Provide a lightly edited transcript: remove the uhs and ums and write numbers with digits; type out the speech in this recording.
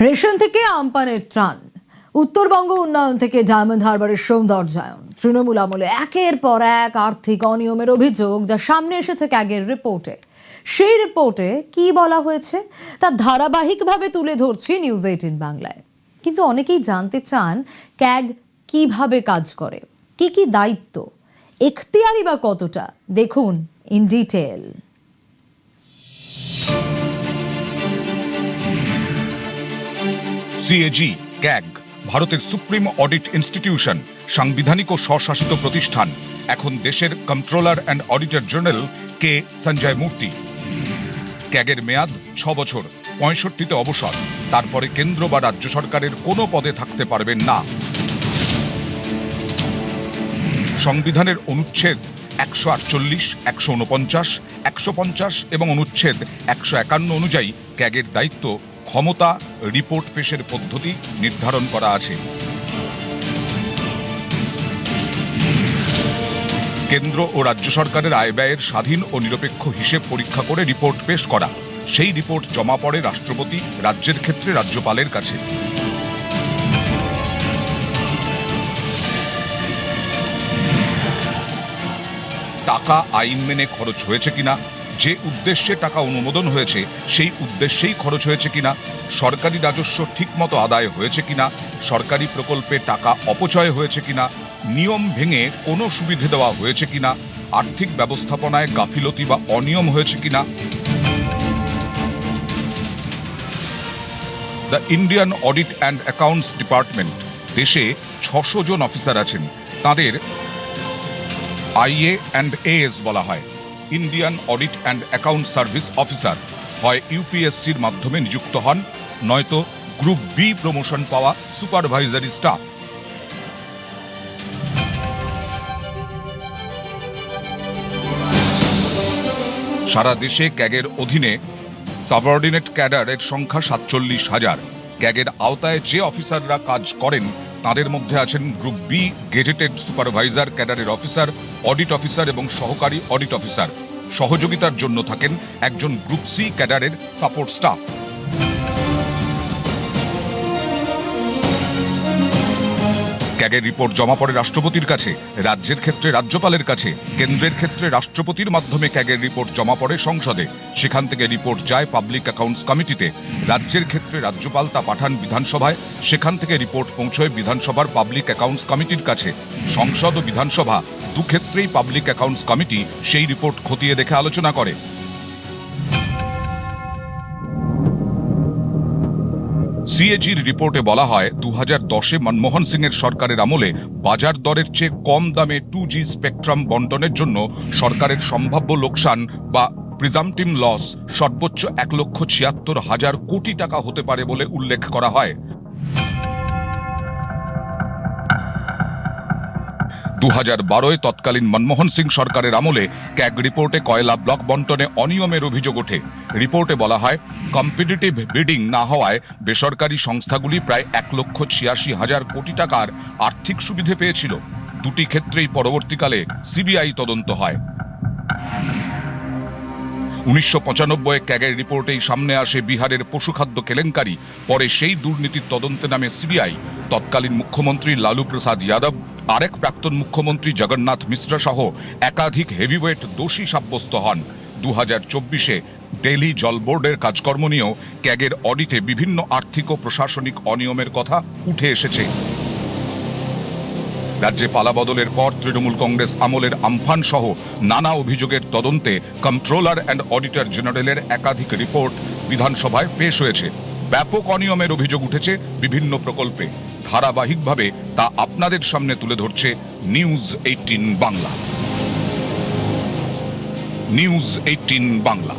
Ration থেকে আমপানের ত্রাণ, উত্তরবঙ্গ উন্নয়ন থেকে ডায়মন্ড হারবারের সৌন্দর্যায়ন, তৃণমূল আমলে একের পর এক আর্থিক অনিয়মের অভিযোগ যা সামনে এসেছে ক্যাগের রিপোর্টে। সেই রিপোর্টে কি বলা হয়েছে তা ধারাবাহিকভাবে তুলে ধরছি নিউজ 18 বাংলায়। কিন্তু অনেকেই জানতে চান ক্যাগ কিভাবে কাজ করে, কি কি দায়িত্ব, এখতিয়ারি বা কতটা। দেখুন ইন ডিটেল। সিএজি ক্যাগ ভারতের সুপ্রিম অডিট ইনস্টিটিউশন, সাংবিধানিক ও স্বশাসিত প্রতিষ্ঠান। এখন দেশের কন্ট্রোলার অ্যান্ড অডিটর জেনারেল কে সঞ্জয় মূর্তি। ক্যাগের মেয়াদ 6 বছর, 65তে অবসর। তারপরে কেন্দ্র বা রাজ্য সরকারের কোনো পদে থাকতে পারবেন না। সংবিধানের অনুচ্ছেদ 148, 149, 150 এবং অনুচ্ছেদ 151 অনুযায়ী ক্যাগের দায়িত্ব, ক্ষমতা, রিপোর্ট পেশের পদ্ধতি নির্ধারণ করা আছে। কেন্দ্র ও রাজ্য সরকারের আয় ব্যয়ের স্বাধীন ও নিরপেক্ষ হিসেব পরীক্ষা করে রিপোর্ট পেশ করা। সেই রিপোর্ট জমা পড়ে রাষ্ট্রপতি, রাজ্যের ক্ষেত্রে রাজ্যপালের কাছে। টাকা আইন মেনে খরচ হয়েছে কিনা, যে উদ্দেশ্যে টাকা অনুমোদন হয়েছে সেই উদ্দেশ্যেই খরচ হয়েছে কিনা, সরকারি রাজস্ব ঠিকমতো আদায় হয়েছে কিনা, সরকারি প্রকল্পে টাকা অপচয় হয়েছে কিনা, নিয়ম ভেঙে কোনো সুবিধে দেওয়া হয়েছে কিনা, আর্থিক ব্যবস্থাপনায় গাফিলতি বা অনিয়ম হয়েছে কিনা। The Indian audit and accounts department, দেশে 600 জন অফিসার আছেন। তাদের IA অ্যান্ড AS বলা হয়। Indian audit and account service officer হয় ইউপিএসসির মাধ্যমে নিযুক্ত হন, নয়তো গ্রুপ বি প্রমোশন পাওয়া সুপারভাইজারি স্টাফ। সারা দেশে ক্যাগের অধীনে সাবঅর্ডিনেট ক্যাডারের সংখ্যা 47,000। ক্যাগের আওতায় যে অফিসাররা কাজ করেন তাদের মধ্যে আছেন গ্রুপ বি গেজেটেড সুপারভাইজার ক্যাডারের অফিসার, অডিট অফিসার এবং সহকারী অডিট অফিসার। সহযোগিতার জন্য থাকেন একজন গ্রুপ সি ক্যাডারের সাপোর্ট স্টাফ। ক্যাগের রিপোর্ট জমা পড়ে রাষ্ট্রপতির কাছে, রাজ্যের ক্ষেত্রে রাজ্যপালের কাছে, কেন্দ্রের ক্ষেত্রে রাষ্ট্রপতির মাধ্যমে ক্যাগের রিপোর্ট জমা পড়ে সংসদে। সেখান থেকে রিপোর্ট যায় পাবলিক অ্যাকাউন্টস কমিটিতে। রাজ্যের ক্ষেত্রে রাজ্যপাল তা পাঠান বিধানসভায়। সেখান থেকে রিপোর্ট পৌঁছয় বিধানসভার পাবলিক অ্যাকাউন্টস কমিটির কাছে। সংসদ ও বিধানসভা দুক্ষেত্রেই পাবলিক অ্যাকাউন্টস কমিটি সেই রিপোর্ট খতিয়ে দেখে আলোচনা করে। সিএজির রিপোর্টে বলা হয় 2010-এ মনমোহন সিংয়ের সরকারের আমলে বাজার দরের চেয়ে কম দামে 2G স্পেকট্রাম বন্টনের জন্য সরকারের সম্ভাব্য লোকসান বা প্রিজাম্পটিভ লস সর্বোচ্চ 1,76,000 কোটি টাকা হতে পারে বলে উল্লেখ করা হয়। 2012-এ তৎকালীন মনমোহন সিং সরকারের আমলে ক্যাগ রিপোর্টে কয়লা ব্লক বন্টনে অনিয়মের অভিযোগ ওঠে। রিপোর্টে বলা হয়, কম্পিটিটিভ বিডিং না হওয়ায় বেসরকারি সংস্থাগুলি প্রায় 1,86,000 কোটি টাকার আর্থিক সুবিধে পেয়েছিল। দুটি ক্ষেত্রেই পরবর্তীকালে সিবিআই তদন্ত হয়। 1995-এ ক্যাগের রিপোর্টেই সামনে আসে বিহারের পশুখাদ্য কেলেঙ্কারি। পরে সেই দুর্নীতির তদন্তে নামে সিবিআই। তৎকালীন মুখ্যমন্ত্রী লালু প্রসাদ যাদব, আরেক প্রাক্তন মুখ্যমন্ত্রী জগন্নাথ মিশ্রা সহ একাধিক হেভিওয়েট দোষী সাব্যস্ত হন। 2024-এ দিল্লি জল বোর্ডের কাজকর্ম নিয়েও ক্যাগের অডিটে বিভিন্ন আর্থিক ও প্রশাসনিক অনিয়মের কথা উঠে এসেছে। রাজ্যে পালাবদলের পর তৃণমূল কংগ্রেস আমলের আমফান সহ নানা অভিযোগের তদন্তে কন্ট্রোলার অ্যান্ড অডিটর জেনারেলের একাধিক রিপোর্ট বিধানসভায় পেশ হয়েছে। ব্যাপক অনিয়মের অভিযোগ উঠেছে বিভিন্ন প্রকল্পে। ধারাবাহিকভাবে তা আপনাদের সামনে তুলে ধরছে নিউজ 18 বাংলা। নিউজ 18 বাংলা।